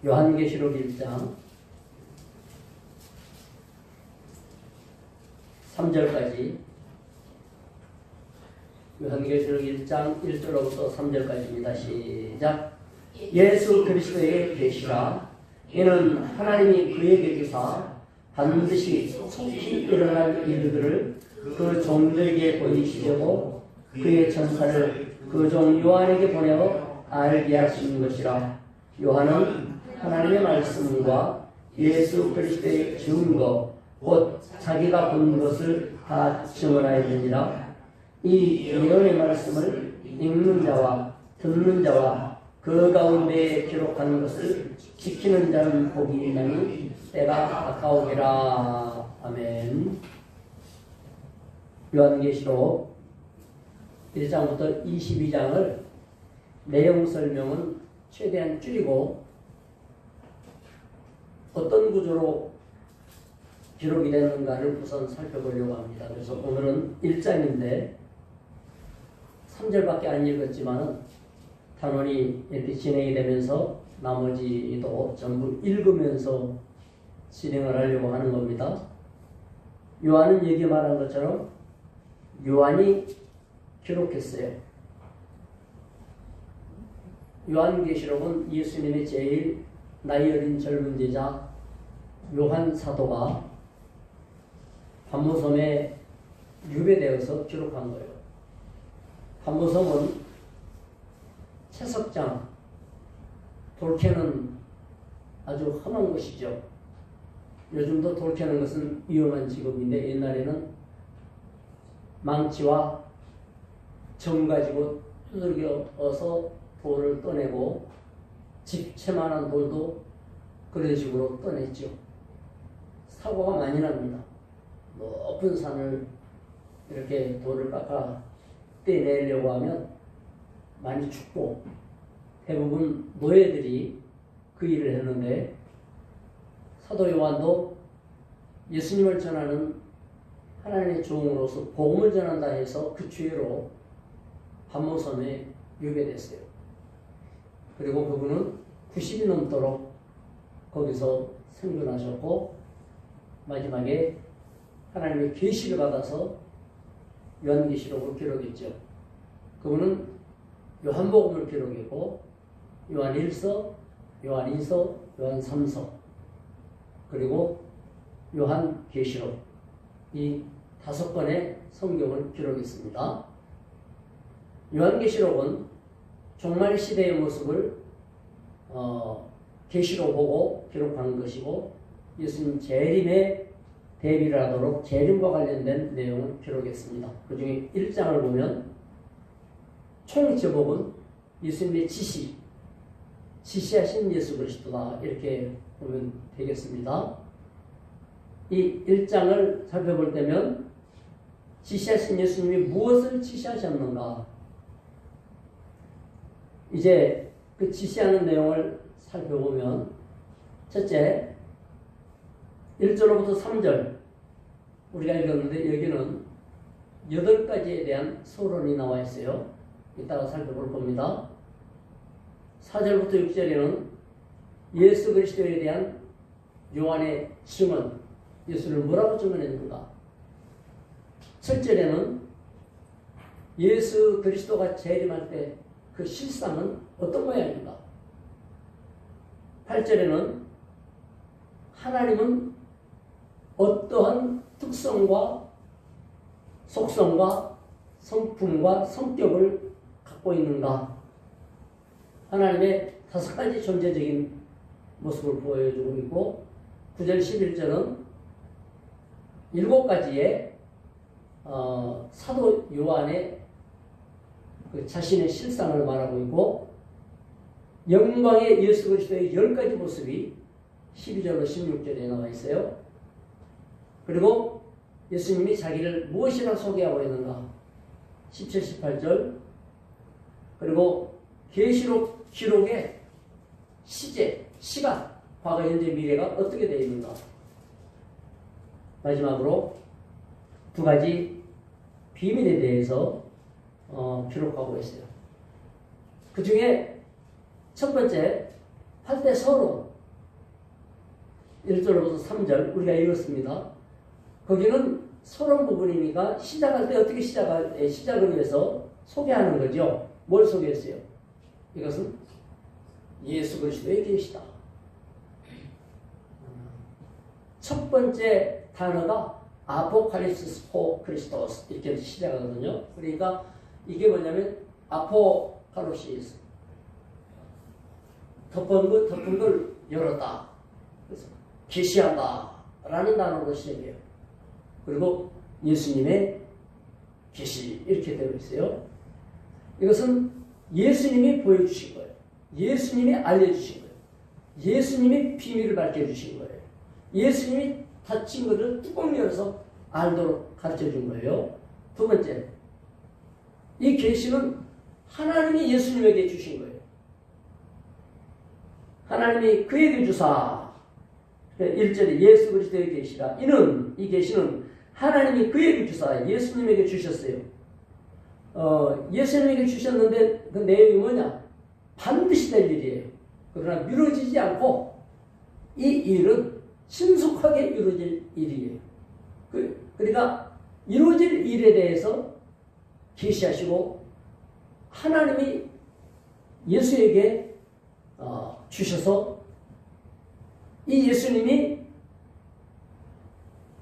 요한계시록 1장 3절까지 요한계시록 1장 1절로부터 3절까지입니다. 시작. 예수 그리스도의 계시라. 이는 하나님이 그에게 주사 반드시 속히 일어날 일들을 그 종들에게 보이시려고 그의 천사를 그 종 요한에게 보내어 알게 하시는 것이라. 요한은 하나님의 말씀과 예수 그리스도의 증거 곧 자기가 본 것을 다 증언하였느니라. 이 예언의 말씀을 읽는 자와 듣는 자와 그 가운데에 기록한 것을 지키는 자는 복이 있나니 때가 가까우리라. 아멘. 요한계시록 1장부터 22장을 내용 설명은 최대한 줄이고 어떤 구조로 기록이 됐는가를 우선 살펴보려고 합니다. 그래서 오늘은 1장인데 3절밖에 안 읽었지만 단원이 이렇게 진행이 되면서 나머지도 전부 읽으면서 진행을 하려고 하는 겁니다. 요한은 여기 말한 것처럼 요한이 기록했어요. 요한계시록은 예수님의 제일 나이 어린 젊은 제자 요한 사도가 반모섬에 유배되어서 기록한 거예요. 반모섬은 채석장, 돌 캐는 아주 험한 곳이죠. 요즘도 돌 캐는 것은 위험한 직업인데 옛날에는 망치와 정 가지고 두들겨서 돌을 떠내고 집채만한 돌도 그런 식으로 떠냈죠. 사고가 많이 납니다. 높은 산을 이렇게 돌을 깎아 떼내려고 하면 많이 춥고 대부분 노예들이 그 일을 했는데 사도 요한도 예수님을 전하는 하나님의 종으로서 복음을 전한다 해서 그 죄로 반모섬에 유배됐어요. 그리고 그분은 90이 넘도록 거기서 생존하셨고 마지막에 하나님의 계시를 받아서 요한계시록을 기록했죠. 그분은 요한복음을 기록했고 요한 1서, 요한 2서, 요한 3서 그리고 요한계시록 이 5권의 성경을 기록했습니다. 요한계시록은 종말 시대의 모습을 계시로 보고 기록한 것이고 예수님 재림에 대비를 하도록 재림과 관련된 내용을 기록했습니다. 그 중에 1장을 보면 총 제목은 예수님의 지시하신 예수 그리스도다 이렇게 보면 되겠습니다. 이 1장을 살펴볼 때면 지시하신 예수님이 무엇을 지시하셨는가 이제 그 지시하는 내용을 살펴보면 첫째 1절로부터 3절 우리가 읽었는데 여기는 8가지에 대한 서론이 나와 있어요. 이따가 살펴볼 겁니다. 4절부터 6절에는 예수 그리스도에 대한 요한의 증언, 예수를 뭐라고 증언했는가. 7절에는 예수 그리스도가 재림할 때 그 실상은 어떤 모양인가. 8절에는 하나님은 어떠한 특성과 속성과 성품과 성격을 갖고 있는가. 하나님의 5가지 존재적인 모습을 보여주고 있고 9절 11절은 7가지의 사도 요한의 그 자신의 실상을 말하고 있고 영광의 예수 그리스도의 10가지 모습이 12절로 16절에 나와 있어요. 그리고 예수님이 자기를 무엇이라 소개하고 있는가 17, 18절 그리고 계시록 기록의 시간, 과거, 현재, 미래가 어떻게 되어 있는가. 마지막으로 2가지 비밀에 대해서 기록하고 있어요. 그 중에 첫 번째, 8대 서론, 1절부터 3절 우리가 읽었습니다. 거기는 서론 부분이니까 시작할 때 어떻게 시작을 위해서 소개하는 거죠. 뭘 소개했어요? 이것은 예수 그리스도의 계시다. 첫 번째 단어가 아포칼립시스 포 크리스토스 이렇게 시작하거든요. 그러니까 이게 뭐냐면 아포칼립시스 덮은 걸 열었다. 그래서 계시한다 라는 단어로 시작해요. 그리고 예수님의 계시 이렇게 되어 있어요. 이것은 예수님이 보여주신 거예요. 예수님이 알려주신 거예요. 예수님이 비밀을 밝혀주신 거예요. 예수님이 닫힌 것을 뚜껑 열어서 알도록 가르쳐준 거예요. 두 번째, 이 계시는 하나님이 예수님에게 주신 거예요. 하나님이 그에게 주사 1절에 예수 그리스도의 계시라 이는 이 계시는 하나님이 그에게 주사 예수님에게 주셨어요. 예수님에게 주셨는데 그 내용이 뭐냐? 반드시 될 일이에요. 그러나 미뤄지지 않고 이 일은 신속하게 이루어질 일이에요. 그러니까 이루어질 일에 대해서 계시하시고 하나님이 예수에게 주셔서 이 예수님이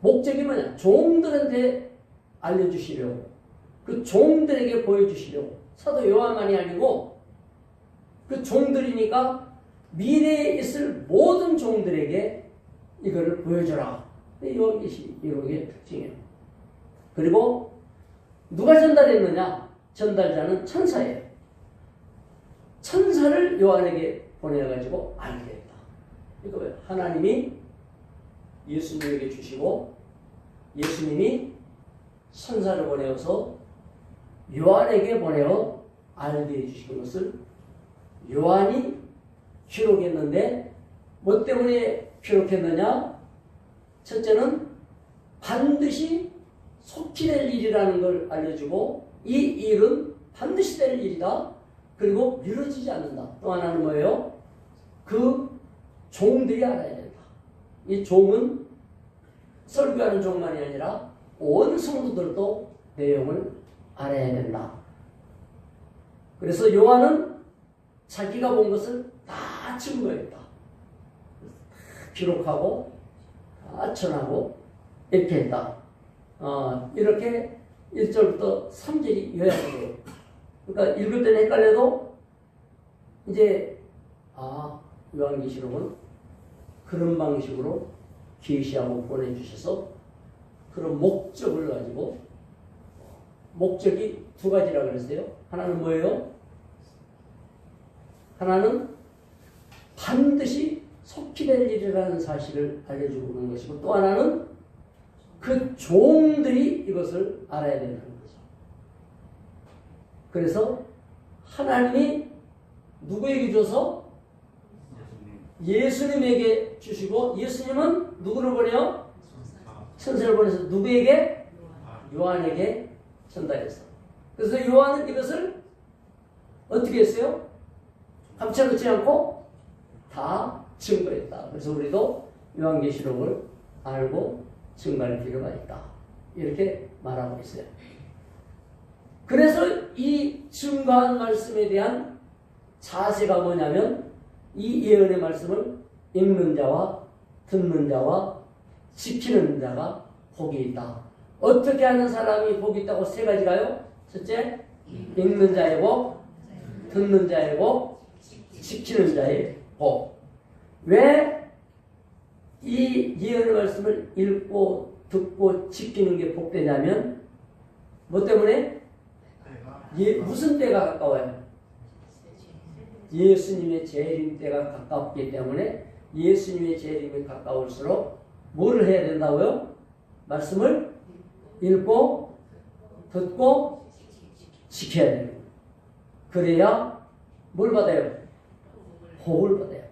목적이 뭐냐? 종들한테 알려주시려고 그 종들에게 보여주시려고 사도 요한만이 아니고 그 종들이니까 미래에 있을 모든 종들에게 이거를 보여줘라. 요한계시 이런 특징이에요. 그리고 누가 전달했느냐? 전달자는 천사예요. 천사를 요한에게 보내가지고 알게 했다. 이거 왜? 하나님이 예수님에게 주시고 예수님이 천사를 보내어서 요한에게 보내어 알게 해주신 것을 요한이 기록했는데 뭐 때문에 기록했느냐? 첫째는 반드시 속히 될 일이라는 걸 알려주고 이 일은 반드시 될 일이다. 그리고 미뤄지지 않는다. 또 하나는 뭐예요? 그 종들이 알아야 된다. 이 종은 설교하는 종만이 아니라 온 성도들도 내용을 알아야 된다. 그래서 요한은 자기가 본 것을 다 증거했다. 기록하고 다 전하고 이렇게 했다. 이렇게 1절부터 3절이 요약이 돼요. 그러니까 읽을 때는 헷갈려도 이제 요한계시록은 그런 방식으로 계시하고 보내주셔서 그런 목적을 가지고 목적이 두 가지라고 그랬어요. 하나는 뭐예요? 하나는 반드시 속히 될 일이라는 사실을 알려주고 있는 것이고 또 하나는 그 종들이 이것을 알아야 된다는 거죠. 그래서 하나님이 누구에게 줘서? 예수님에게 주시고 예수님은 누구를 보내요? 천사를 보내서 누구에게? 요한에게 전달했어. 그래서 요한은 이것을 어떻게 했어요? 감춰놓지 않고 다 증거했다. 그래서 우리도 요한계시록을 알고 증거할 필요가 있다. 이렇게 말하고 있어요. 그래서 이 증거한 말씀에 대한 자세가 뭐냐면 이 예언의 말씀을 읽는 자와 듣는 자와 지키는 자가 복이 있다. 어떻게 하는 사람이 복이 있다고 세 가지가요? 첫째, 읽는 자의 복, 듣는 자의 복, 지키는 자의 복. 왜 이 예언의 말씀을 읽고 듣고 지키는 게 복되냐면 뭐 때문에? 무슨 때가 가까워요? 예수님의 재림 때가 가깝기 때문에 예수님의 재림이 가까울수록 뭐를 해야 된다고요? 말씀을 읽고 듣고 지켜야 됩니다. 그래야 뭘 받아요? 복을 받아요.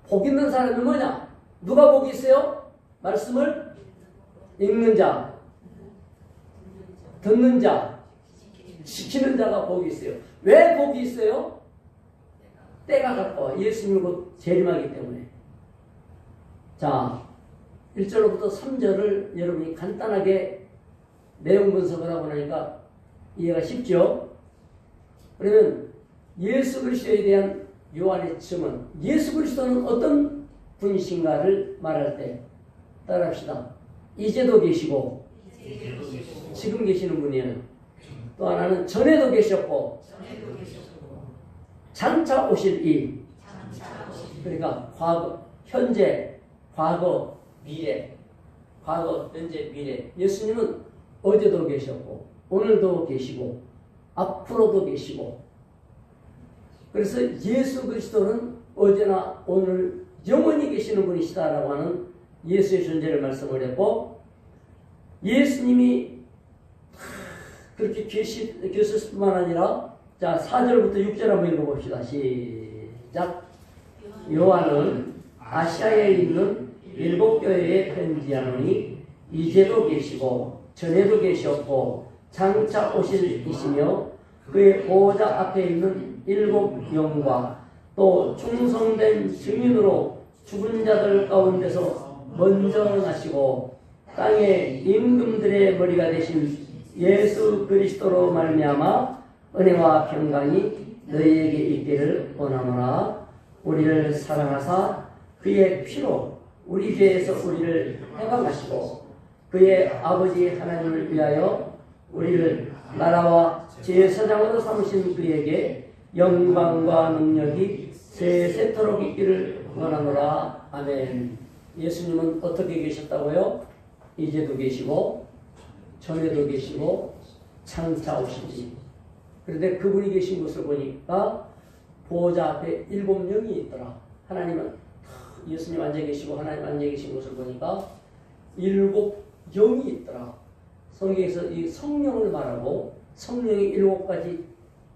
복 있는 사람이 뭐냐? 누가 복이 있어요? 말씀을 읽는 자, 듣는 자, 지키는 자가 복이 있어요. 왜 복이 있어요? 때가 가까워. 예수님이 곧 재림하기 때문에. 자, 1절로부터 3절을 여러분이 간단하게 내용 분석을 하고 나니까 이해가 쉽죠? 그러면 예수 그리스도에 대한 요한의 증언, 예수 그리스도는 어떤 분이신가를 말할 때 따라합시다. 이제도 계시고 지금 계시는 분이에요. 또 하나는 전에도 계셨고 장차 오실 이. 그러니까 과거, 현재, 과거, 미래. 과거, 현재, 미래. 예수님은 어제도 계셨고 오늘도 계시고 앞으로도 계시고. 그래서 예수 그리스도는 어제나 오늘 영원히 계시는 분이시다라고 하는 예수의 존재를 말씀을 했고, 예수님이 그렇게 계실 뿐만 아니라, 자, 4절부터 6절 한번 읽어봅시다. 시작. 요한은 아시아에 있는 7교회에 편지하노니 이제도 계시고 전에도 계셨고 장차 오실 이시며 그의 보호자 앞에 있는 7 영과 또 충성된 증인으로 죽은 자들 가운데서 먼저 나시고 땅의 임금들의 머리가 되신 예수 그리스도로 말미암아 은혜와 평강이 너희에게 있기를 원하노라. 우리를 사랑하사 그의 피로 우리 죄에서 우리를 해방하시고 그의 아버지 하나님을 위하여 우리를 나라와 제사장으로 삼으신 그에게 영광과 능력이 세세토록 있기를 원하노라. 아멘. 예수님은 어떻게 계셨다고요? 이제도 계시고 전에도 계시고 장차 오시지. 그런데 그분이 계신 곳을 보니까 보호자 앞에 7명이 있더라. 하나님은 예수님 앉아 계시고 하나님 앉아 계신 곳을 보니까 7영이 있더라. 성경에서 이 성령을 말하고 성령의 7가지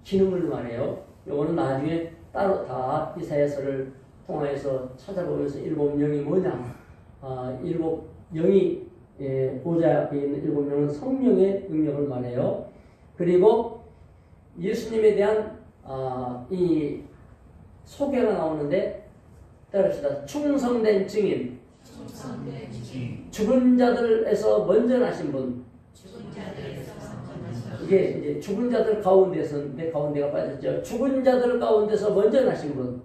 기능을 말해요. 이거는 나중에 따로 다 이사야서를 통하여서 찾아보면서 7영이 뭐냐. 7영이 보호자 앞에 있는 7명은 성령의 능력을 말해요. 그리고 예수님에 대한 이 소개가 나오는데 따라합시다. 충성된 증인. 죽은 자들에서 먼저 나신 분. 이게 이제 죽은 자들 가운데서 내 가운데가 빠졌죠. 죽은 자들 가운데서 먼저 나신 분.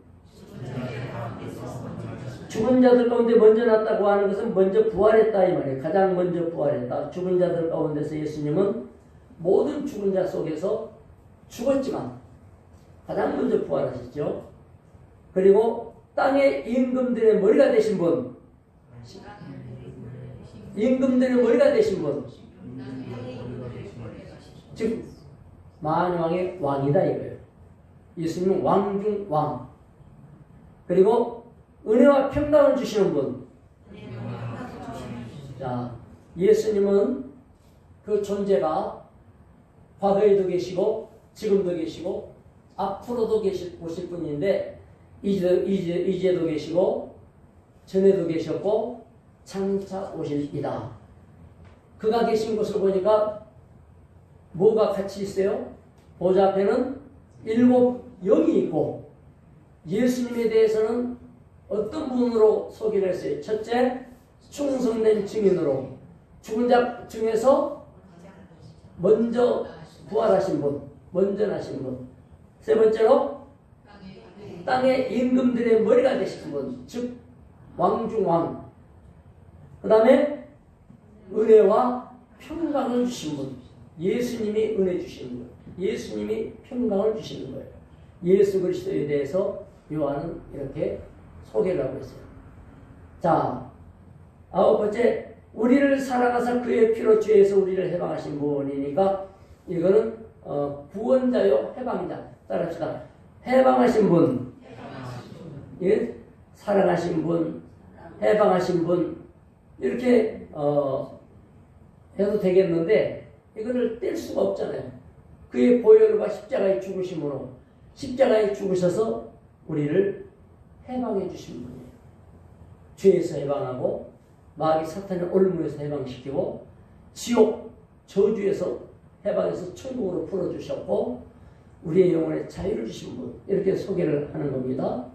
죽은 자들 가운데 먼저 났다고 하는 것은 먼저 부활했다 이 말이에요. 가장 먼저 부활했다. 죽은 자들 가운데서 예수님은 모든 죽은 자 속에서 죽었지만 가장 먼저 부활하셨죠. 그리고 땅의 임금들의 머리가 되신 분. 임금들의 머리가 되신 분. 즉 만왕의 왕이다 이거예요. 예수님은 왕 중 왕. 그리고 은혜와 평강을 주시는 분. 자, 예수님은 그 존재가 과거에도 계시고 지금도 계시고 앞으로도 오실 분인데 이제도 계시고 전에도 계셨고 장차 오실 이다. 그가 계신 곳을 보니까 뭐가 같이 있어요? 보좌 앞에는 7영이 있고 예수님에 대해서는 어떤 분으로 소개를 했어요? 첫째, 충성된 증인으로 죽은 자 중에서 먼저 부활하신 분, 먼저 나신 분. 세 번째로 땅의 임금들의 머리가 되신 분, 즉 왕중왕. 그 다음에 은혜와 평강을 주신 분. 예수님이 은혜 주시는 분. 예수님이 평강을 주시는 거예요. 예수 그리스도에 대해서 요한은 이렇게 소개를 하고 있어요. 자, 9번째, 우리를 사랑하사 그의 피로 죄에서 우리를 해방하신 분이니까 이거는 구원자요 해방자. 따라합시다. 해방하신 분. 예? 사랑하신 분, 해방하신 분 이렇게 해도 되겠는데 이거를 뗄 수가 없잖아요. 그의 보혈과 십자가의 죽으심으로 십자가에 죽으셔서 우리를 해방해 주신 분이에요. 죄에서 해방하고 마귀 사탄의 올무에서 해방시키고 지옥 저주에서 해방해서 천국으로 풀어주셨고 우리의 영혼에 자유를 주신 분, 이렇게 소개를 하는 겁니다.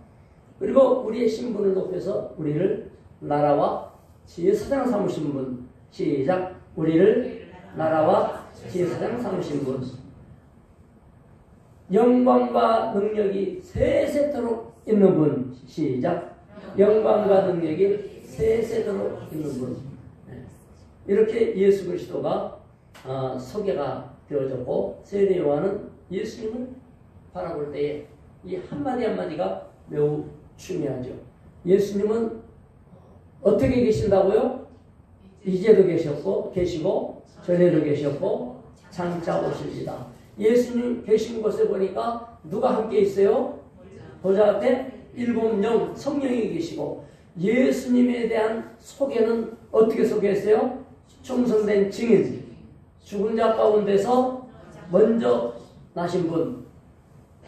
그리고 우리의 신분을 높여서 우리를 나라와 제사장 삼으신 분. 시작. 우리를 나라와 제사장 삼으신 분. 영광과 능력이 세세토록 있는 분. 시작. 영광과 능력이 세세토록 있는 분. 이렇게 예수 그리스도가 소개가 되어졌고, 세례 요한은 예수님을 바라볼 때에 이 한마디 한마디가 매우 중요하죠. 예수님은 어떻게 계신다고요? 이제도 계시고 전에도 계셨고 장차 오십니다. 예수님 계신 곳에 보니까 누가 함께 있어요? 보좌 앞에 7영 성령이 계시고, 예수님에 대한 소개는 어떻게 소개했어요? 충성된 증인, 죽은 자 가운데서 먼저 나신 분,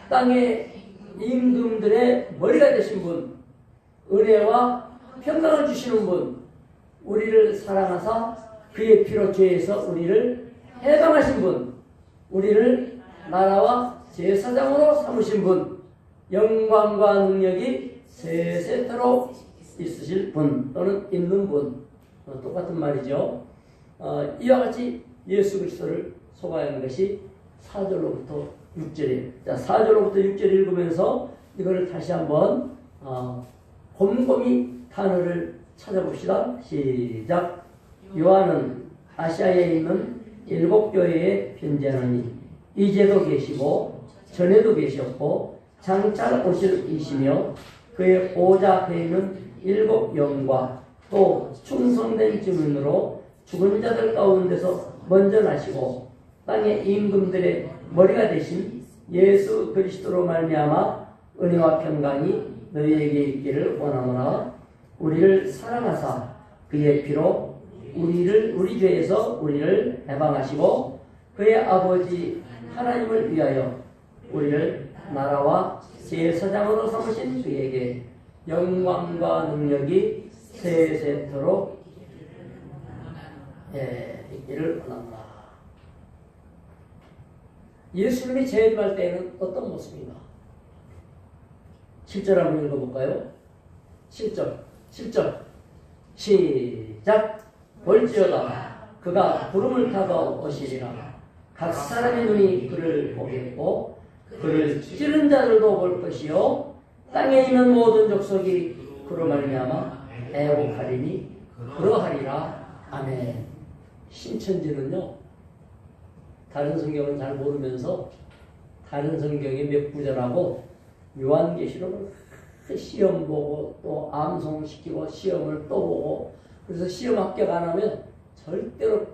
땅의 임금들의 머리가 되신 분, 은혜와 평강을 주시는 분, 우리를 사랑하사 그의 피로 죄에서 우리를 해방하신 분, 우리를 나라와 제사장으로 삼으신 분, 영광과 능력이 세세토록 있으실 분 또는 있는 분, 똑같은 말이죠. 이와 같이 예수 그리스도를 소개하는 것이 4절로부터 6절이에요. 자, 4절로부터 6절 읽으면서 이거를 다시 한번 곰곰이 단어를 찾아봅시다. 시작. 요한은 아시아에 있는 7교회에 편지하노니 이제도 계시고 전에도 계셨고 장차 오실 이시며 그의 보좌 앞에 있는 7영과 또 충성된 증인으로 죽은 자들 가운데서 먼저 나시고 땅의 임금들의 머리가 되신 예수 그리스도로 말미암아 은혜와 평강이 너희에게 있기를 원하노라. 우리를 사랑하사 그의 피로 우리 죄에서 우리를 해방하시고 그의 아버지 하나님을 위하여 우리를 나라와 제사장으로 삼으신 그에게 영광과 능력이 세세토록 있기를 원합니다. 예수님이 재림할 때에는 어떤 모습인가? 7절 한번 읽어볼까요? 7절 시작. 볼지어다 그가 구름을 타고 오시리라. 각 사람의 눈이 그를 보겠고 그를 찌른 자들도 볼 것이요 땅에 있는 모든 족속이 그로 말미암아 애곡하리니 그러하리라. 아멘. 신천지는요, 다른 성경은 잘 모르면서 다른 성경의 몇 구절하고 요한계시록을 시험 보고 또 암송시키고 시험을 또 보고, 그래서 시험 합격 안 하면 절대로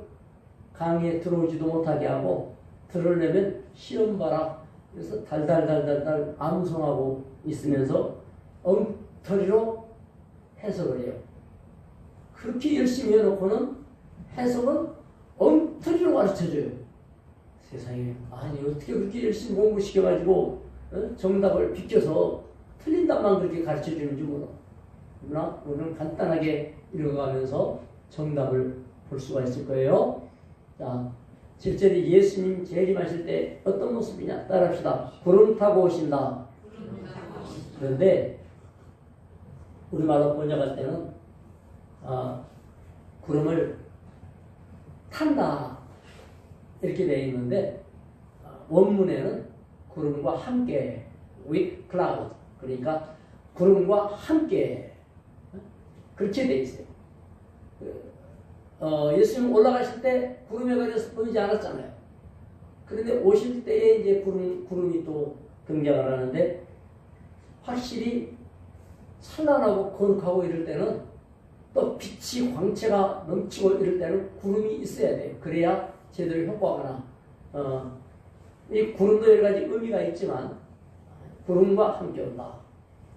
강의에 들어오지도 못하게 하고, 들으려면 시험 봐라. 그래서 달달달달달 암송하고 있으면서 엉터리로 해석을 해요. 그렇게 열심히 해놓고는 해석은 엉터리로 가르쳐줘요. 세상에, 아니 어떻게 그렇게 열심히 공부시켜가지고 정답을 비껴서 틀린 답만 그렇게 가르쳐주는지 몰라. 오늘 간단하게 읽어가면서 정답을 볼 수가 있을 거예요. 자, 7절에 예수님 재림하실 때 어떤 모습이냐? 따라합시다. 구름 타고 오신다. 그런데 우리말로 번역할 때는 구름을 탄다 이렇게 되어 있는데, 원문에는 구름과 함께 with cloud, 그러니까 구름과 함께 그렇게 되어 있어요. 예수님 올라가실 때 구름에 가려서 보이지 않았잖아요. 그런데 오실 때에 이제 구름이 또 등장을 하는데, 확실히 찬란하고 거룩하고 이럴 때는, 또 빛이 광채가 넘치고 이럴 때는 구름이 있어야 돼요. 그래야 제대로 효과가 나. 이 구름도 여러 가지 의미가 있지만 구름과 함께 온다.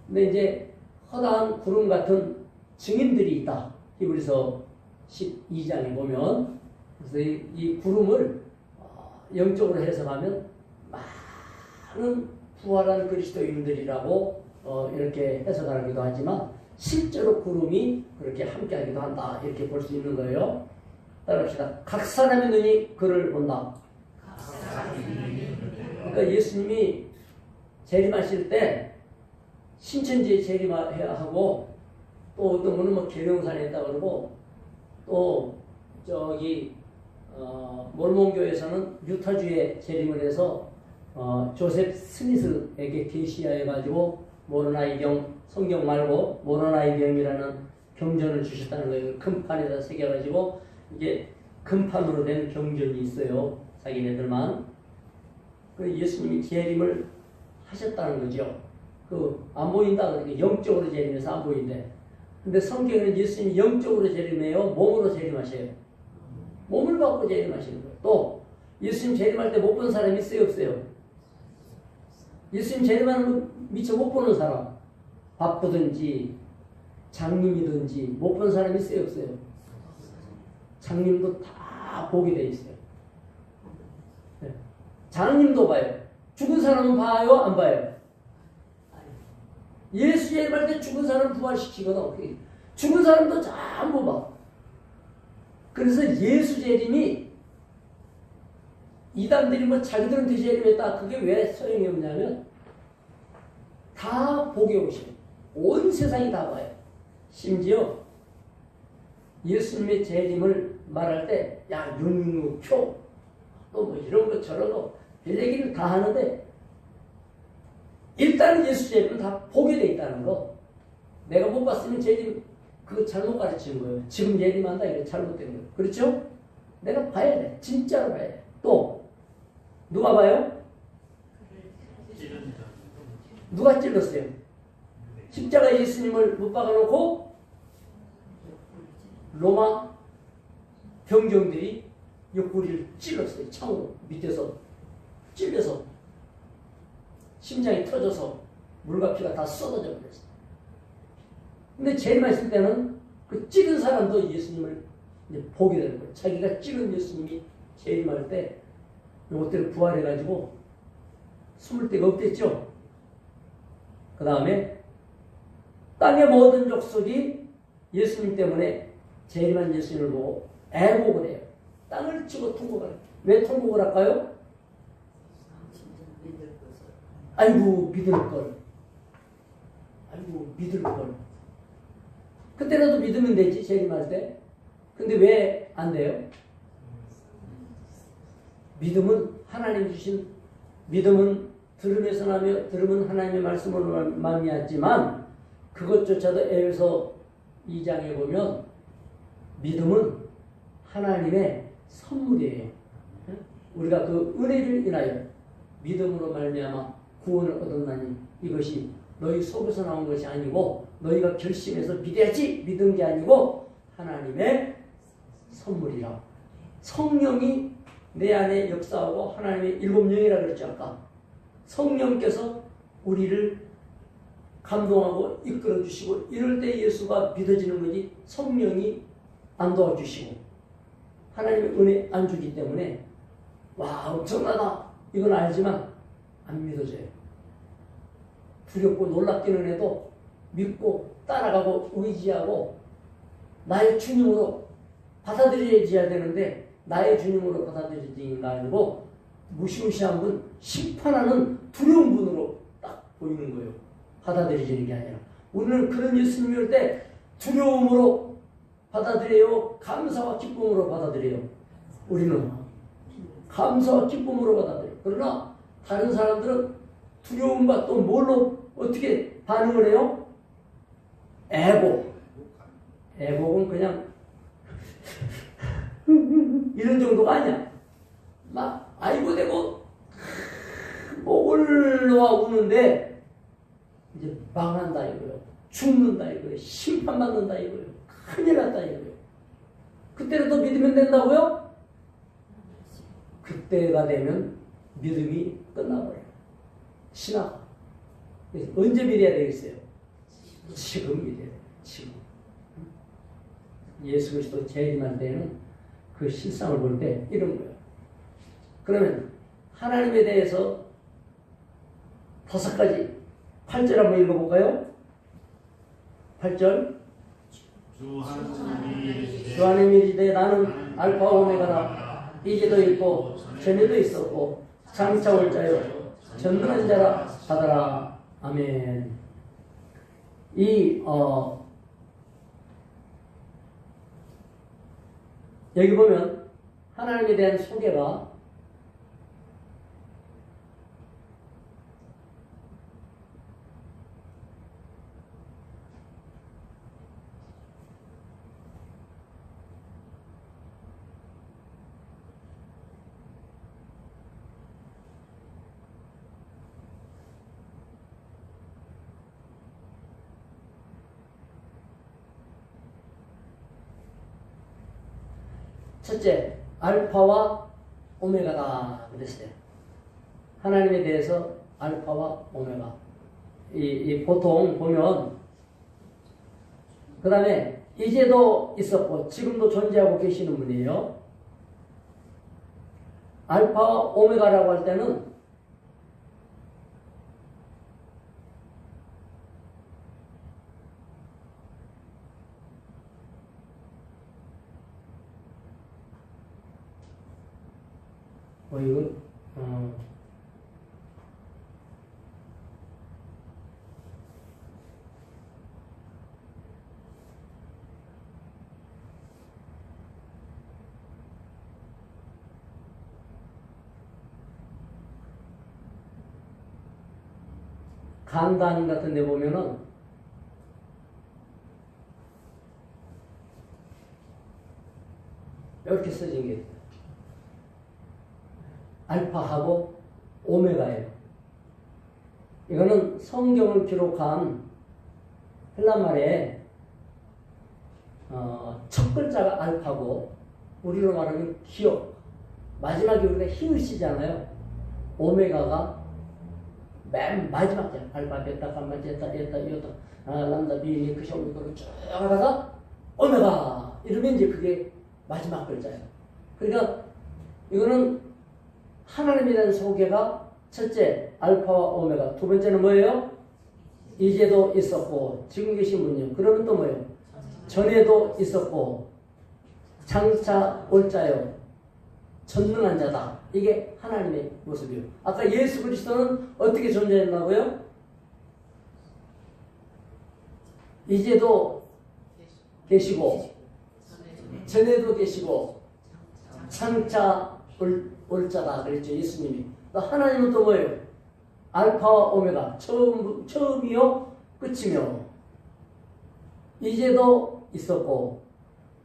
근데 이제 허다한 구름 같은 증인들이 있다. 히브리서 12장에 보면, 그래서 이 구름을 영적으로 해석하면 많은 부활한 그리스도인들이라고 이렇게 해석하기도 하지만, 실제로 구름이 그렇게 함께하기도 한다, 이렇게 볼 수 있는 거예요. 따라합시다. 각 사람의 눈이 그를 본다. 그러니까 예수님이 재림하실 때 신천지에 재림해야 하고, 또 어떤 분은 뭐 계룡산에 있다 그러고 또 저기 몰몬교에서는 유타주에 재림을 해서 조셉 스미스에게 계시하여 가지고 모로나이경 성경 말고 모로나이경이라는 경전을 주셨다는 거예요. 금판에다 새겨가지고 이게 금판으로 된 경전이 있어요. 자기네들만. 그 예수님이 재림을 하셨다는 거죠. 그 안 보인다 그러니까 영적으로 재림해서 안 보인대. 근데 성경에는 예수님이 영적으로 재림해요. 몸으로 재림하셔요. 몸을 갖고 재림하시는 거예요. 또 예수님 재림할 때 못 본 사람이 있어요, 없어요? 예수님 재림하는 거 미처 못 보는 사람, 바쁘든지 장님이든지 못 본 사람이 있어요, 없어요? 장님도 다 보게 돼 있어요. 네. 장님도 봐요. 죽은 사람은 봐요, 안 봐요? 예수 재림할 때 죽은 사람 부활시키거든. 죽은 사람도 전부 봐. 그래서 예수 재림이 이단들이 뭐 자기들은 재림했다. 그게 왜 소용이 없냐면 다 보게 오셔요. 온 세상이 다 봐요. 심지어 예수님의 재림을 말할 때 야, 육육표 또 뭐 이런 거 저런 거 별 얘기를 다 하는데 일단 예수 재림은 다 보게 돼 있다는 거. 내가 못 봤으면 재림 그거 잘못 가르치는 거예요. 지금 재림한다 이게 잘못된 거예요. 그렇죠? 내가 봐야 돼. 진짜로 봐야 돼. 또 누가 봐요? 누가 찔렀어요? 십자가에 예수님을 못 박아놓고 로마 병정들이 옆구리를 찔렀어요. 창으로 밑에서 찔려서 심장이 터져서 물과 피가 다 쏟아져 버렸어요. 근데 재림했을 때는 그 찌른 사람도 예수님을 이제 보게 되는 거예요. 자기가 찌른 예수님이 재림할 때 이것들을 부활해가지고 숨을 데가 없겠죠. 그 다음에 땅의 모든 족속이 예수님 때문에 재림한 예수님을 보고 애곡을 해요. 땅을 치고 통곡을 해요. 왜 통곡을 할까요? 아이고 믿을걸. 아이고 믿을걸. 그때라도 믿으면 되지 재림할 때. 근데 왜 안 돼요? 믿음은 하나님 주신 믿음은 들음에서 나며 들음은 하나님의 말씀으로 말미암지만 그것조차도 에베소 2장에 보면 믿음은 하나님의 선물이에요. 우리가 그 은혜를 인하여 믿음으로 말미암아 구원을 얻었나니 이것이 너희 속에서 나온 것이 아니고 너희가 결심해서 믿어야지 믿은 게 아니고 하나님의 선물이라. 성령이 내 안에 역사하고 하나님의 일곱 영이라고 그랬죠 아까. 성령께서 우리를 감동하고 이끌어 주시고 이럴 때 예수가 믿어지는 거지 성령이 안 도와주시고 하나님의 은혜 안 주기 때문에 와 엄청나다 이건 알지만 안 믿어져요. 두렵고 놀랍기는 해도 믿고 따라가고 의지하고 나의 주님으로 받아들여야 되는데 나의 주님으로 받아들이지가 아니고 무시무시한 분, 심판하는 두려운 분으로 딱 보이는 거예요. 받아들이지는 게 아니라. 우리는 그런 예수님이 올 때 두려움으로 받아들여요? 감사와 기쁨으로 받아들여요? 우리는 감사와 기쁨으로 받아들여요. 그러나 다른 사람들은 두려움과 또 뭘로 어떻게 반응을 해요? 애곡. 애곡은 그냥 이런 정도가 아니야. 막 아이고 되고 올라와 우는데 이제 망한다 이거예요. 죽는다 이거예요. 심판받는다 이거예요. 큰일 났다 이거예요. 그때라도 믿으면 된다고요? 그때가 되면 믿음이 끝나버려요. 신학. 언제 믿어야 되겠어요? 지금 믿어야 돼요. 지금. 예수 그리스도 재림할 때는 그 실상을 볼 때 이런 거예요. 그러면 하나님에 대해서 5가지 8절 한번 읽어볼까요? 8절 주 하나님이 이르시되 나는 알파와 오메가라 이제도 있고 전에도 있었고 장차 올 자요 전능한 자라 하더라. 아멘. 이 여기 보면 하나님에 대한 소개가 첫째, 알파와 오메가다 그랬어요. 하나님에 대해서 알파와 오메가. 보통 보면 그 다음에 이제도 있었고 지금도 존재하고 계시는 분이에요. 알파와 오메가라고 할 때는 이거 간단 같은 데 보면은 이렇게 써진 게 있어요. 알파하고 오메가예요. 이거는 성경을 기록한 헬라말에 첫 글자가 알파고 우리로 말하면 기억, 마지막에 우리가 히읗이잖아요. 오메가가 맨 마지막 자, 알파, 베타, 감마, 제타, 에타, 이오타, 람다, 비, 니, 크시, 오미크로 쭉 하다가 오메가 이러면 이제 그게 마지막 글자예요. 그러니까 이거는 하나님에 대한 소개가 첫째 알파와 오메가, 두 번째는 뭐예요? 이제도 있었고 지금 계신 분이요. 그러면 또 뭐예요? 전에도 있었고 장차 올 자요. 전능한 자다. 이게 하나님의 모습이요. 아까 예수 그리스도는 어떻게 존재했나고요? 이제도 계시고 전에도 계시고 장차 올 자다 그랬죠. 예수님이. 하나님은 또 뭐예요? 알파와 오메가, 처음이요 끝이며 이제도 있었고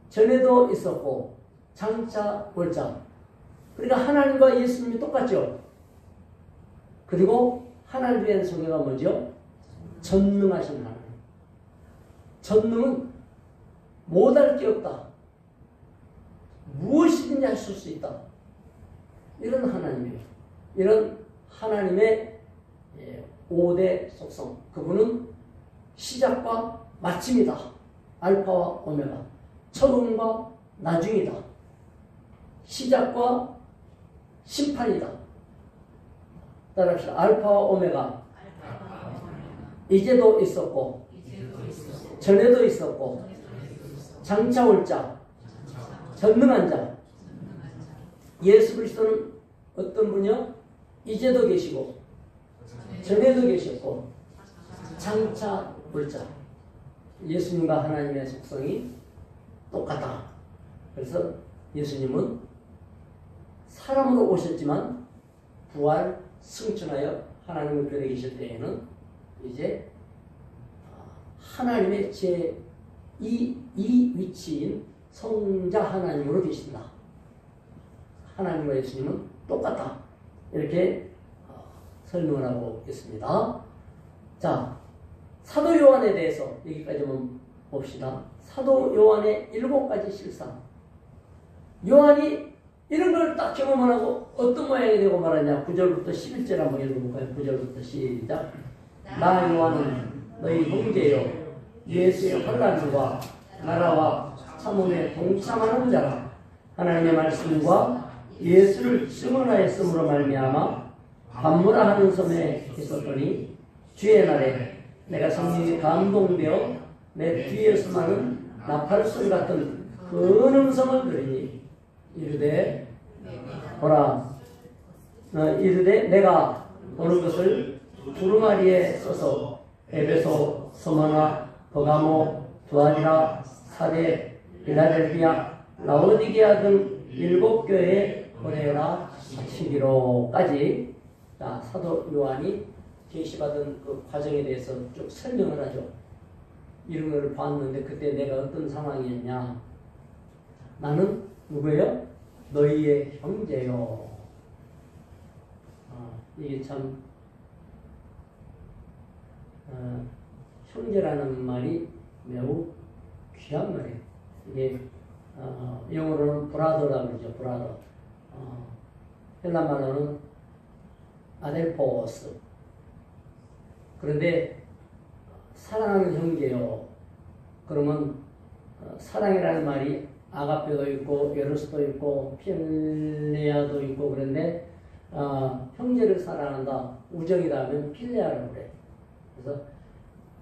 전에도 있었고 장차 올 자. 그러니까 하나님과 예수님이 똑같죠. 그리고 하나님에 대한 소개가 뭐죠? 전능하신 하나님. 전능은 못할 게 없다. 무엇이든지 하실 수 있다. 이런 하나님이에요. 이런 하나님의 5대 속성. 그분은 시작과 마침이다. 알파와 오메가. 처음과 나중이다. 시작과 심판이다. 따라합시다. 알파와 오메가. 이제도 있었고 전에도 있었고 장차 올 자. 전능한 자. 예수 그리스도는 어떤 분이요? 이제도 계시고 전에도 계셨고 장차 올 자. 예수님과 하나님의 속성이 똑같다. 그래서 예수님은 사람으로 오셨지만 부활 승천하여 하나님의 편에 계실 때에는 이제 하나님의 제2 위치인 성자 하나님으로 계신다. 하나님과 예수님은 똑같다. 이렇게 설명을 하고 있습니다. 자, 사도 요한에 대해서 여기까지만 봅시다. 사도 요한의 7가지 실상. 요한이 이런 걸 딱 경험을 하고 어떤 모양이 되고 말하냐. 9절부터 11절 한번 읽어볼까요? 9절부터 시작. 나 요한은 너희 형제요 예수의 환난과 나라와 참음에 동참하는 자라. 하나님의 말씀과 예수를 증언하였으므로 말미암아 반모라 하는 섬에 있었더니 주의 날에 내가 성령에 감동되어 내 뒤에서만은 나팔소리 같은 큰 음성을 들으니 이르되 보라 이르되 내가 보는 것을 두루마리에 써서 에베소, 서머나, 버가모, 두아디라, 사데, 빌라델비아, 라오디게아 등 7교회에 보내라 하시기로까지. 자, 사도 요한이 계시받은 그 과정에 대해서 쭉 설명을 하죠. 이런 걸 봤는데 그때 내가 어떤 상황이었냐. 나는 누구예요? 너희의 형제요. 이게 참 형제라는 말이 매우 귀한 말이에요. 이게 영어로는 브라더라고 그러죠. 브라더. 헬라말로는 아델포스. 그런데 사랑하는 형제요. 그러면 사랑이라는 말이 아가페도 있고 에로스도 있고 필레아도 있고 그런데 형제를 사랑한다. 우정이다 하면 필레아라고 그래요. 그래서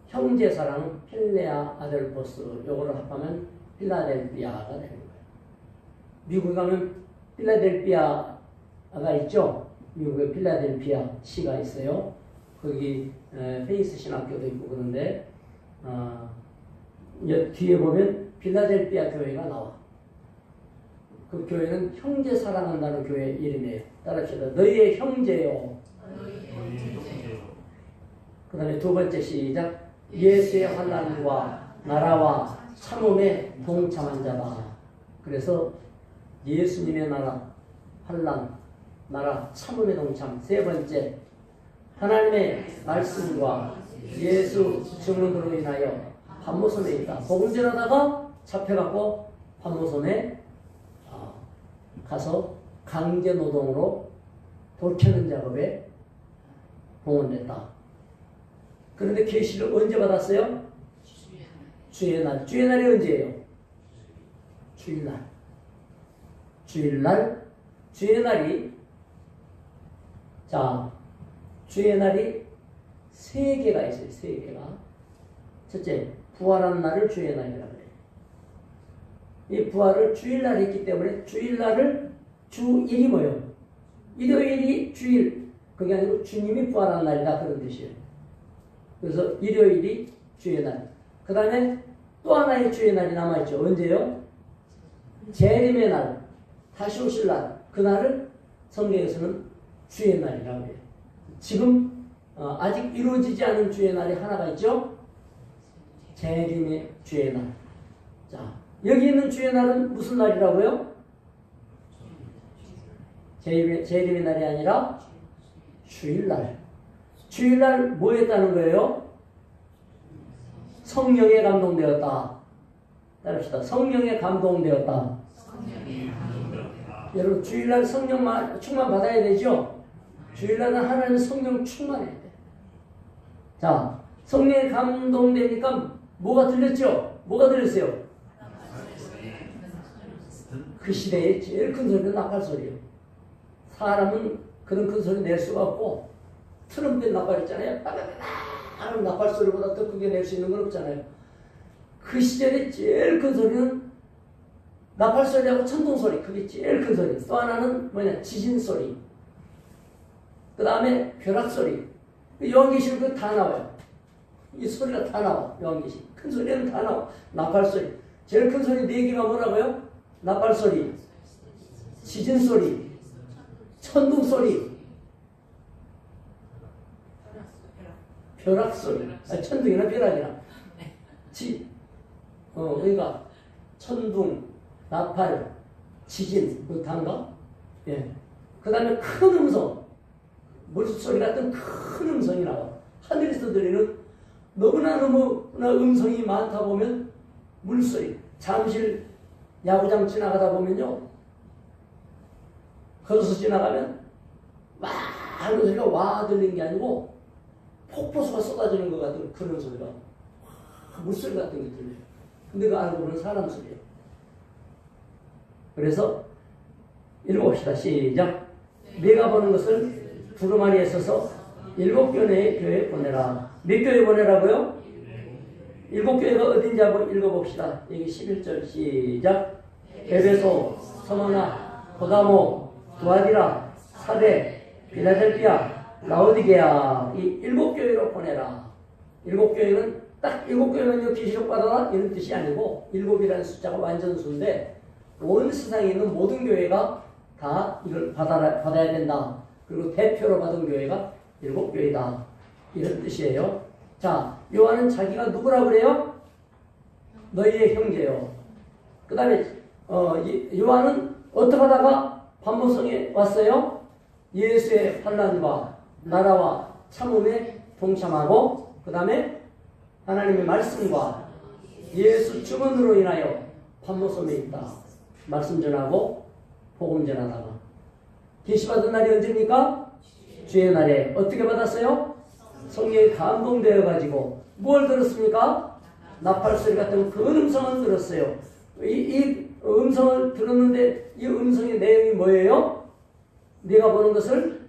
형제 사랑은 필레아 아델포스. 요거를 합하면 필라델피아가 되는 거예요. 미국에 가면 필라델피아가 있죠. 미국에 필라델피아 시가 있어요. 거기 페이스 신학교도 있고 그런데 뒤에 보면 필라델피아 교회가 나와. 그 교회는 형제 사랑한다는 교회 이름이에요. 따라합시다. 너희의 형제요. 그 다음에 두 번째 시작. 예수의 환난과 나라와 참음에 동참한 자다. 그래서 예수님의 나라, 환난, 나라, 참음에 동참. 세 번째, 하나님의 말씀과 예수 증언으로 인하여 판모섬에 있다. 복음 전하다가 잡혀갖고 판모섬에 가서 강제 노동으로 돌 캐는 작업에 봉헌됐다. 그런데 계시를 언제 받았어요? 주의 날. 주의 날이 언제예요? 주일날. 주일날. 주의 날이 자 주의 날이 세 개가 있어요. 세 개가. 첫째, 부활한 날을 주의 날이라고 그래요. 이 부활을 주일날 했기 때문에 주일날을 주일이 뭐예요? 일요일이 주일. 그게 아니고 주님이 부활한 날이다. 그런 뜻이에요. 그래서 일요일이 주의 날. 그 다음에 또 하나의 주의 날이 남아있죠. 언제요? 재림의 날. 다시 오실 날. 그날을 성경에서는 주의 날이라고 해요. 지금 아직 이루어지지 않은 주의 날이 하나가 있죠. 재림의 주의 날. 자, 여기 있는 주의 날은 무슨 날이라고요? 재림의 날이 아니라 주일날. 주일날 뭐 했다는 거예요? 성령에 감동되었다. 따라합시다. 성령에 감동되었다. 여러분 주일날 성령 충만 받아야 되죠? 주일날은 하나님 성령 충만해야 돼. 자, 성령에 감동되니까 뭐가 들렸죠? 뭐가 들렸어요? 그 시대에 제일 큰 소리는 나팔 소리예요. 사람은 그런 큰 소리 낼 수가 없고 트럼펫 나팔 있잖아요. 하는 나팔 소리보다 더 크게 낼 수 있는 건 없잖아요. 그 시절에 제일 큰 소리는 나팔 소리하고 천둥 소리. 그게 제일 큰 소리. 또 하나는 뭐냐? 지진 소리. 그 다음에 벼락 소리. 요한계시록 그 다 나와요. 이 소리가 다 나와. 요한계시록 큰 소리는 다 나와. 나팔 소리. 제일 큰 소리 네 개가 뭐라고요? 나팔 소리, 지진 소리, 천둥 소리, 벼락 소리. 천둥이나 벼락이나. 그러니까 천둥, 나팔, 지진, 그 단가? 예. 그 다음에 큰 음성, 물소리 같은 큰 음성이 나와. 하늘에서 들리는 너무나 음성이 많다 보면 물소리. 잠실 야구장 지나가다 보면요, 걸어서 지나가면 막 하는 소리가 와 들리는 게 아니고 폭포수가 쏟아지는 것 같은 그런 소리가, 물소리 같은 게 들려요. 근데 그 알고 보면 사람 소리예요. 그래서 읽어봅시다. 시작. 네가 보는 것을 두루마리에 써서 7교회의 교회에 보내라. 몇 교회 보내라고요? 7교회가 어딘지 한번 읽어봅시다. 여기 11절 시작. 에베소, 서머나, 고다모, 두아디라, 사데, 필라델피아, 라오디게아. 이 7교회로 보내라. 7교회는 딱 7교회는 계시록 받아라 이런 뜻이 아니고 7이라는 숫자가 완전수인데 온 세상에 있는 모든 교회가 다 이걸 받아야 된다. 그리고 대표로 받은 교회가 7교회다. 이런 뜻이에요. 자, 요한은 자기가 누구라 그래요? 너희의 형제요. 그 다음에 요한은 어떻게 하다가 반모성에 왔어요? 예수의 환난과 나라와 참음에 동참하고 그 다음에 하나님의 말씀과 예수 증언으로 인하여 반모섬에 있다. 말씀 전하고 복음 전하다가 계시받은 날이 언제입니까? 주의 날에 어떻게 받았어요? 성령에 감동되어 가지고 뭘 들었습니까? 나팔소리 같은 그 음성을 들었어요. 이 음성을 들었는데 이 음성의 내용이 뭐예요? 네가 보는 것을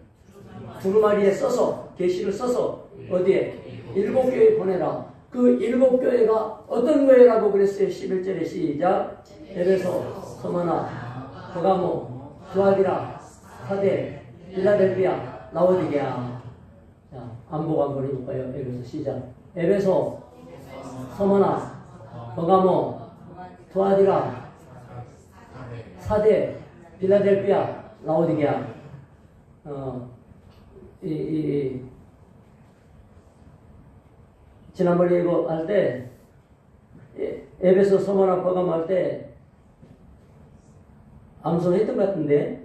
두루마리에 써서 계시를 써서 어디에? 7교회에 보내라. 그 7교회가 어떤 교회라고 그랬어요? 11절에 시작. 에베소, 서머나, 버가모, 두아디라, 사데, 필라델피아, 라오디게아. 자, 안보고 한번 해볼까요? 에베소 시작. 에베소, 서머나, 버가모, 두아디라, 사데, 필라델피아, 라오디게아. 지난번에 이거 할 때, 에베소 서머나 버가모 할 때, 암송했던 것 같은데,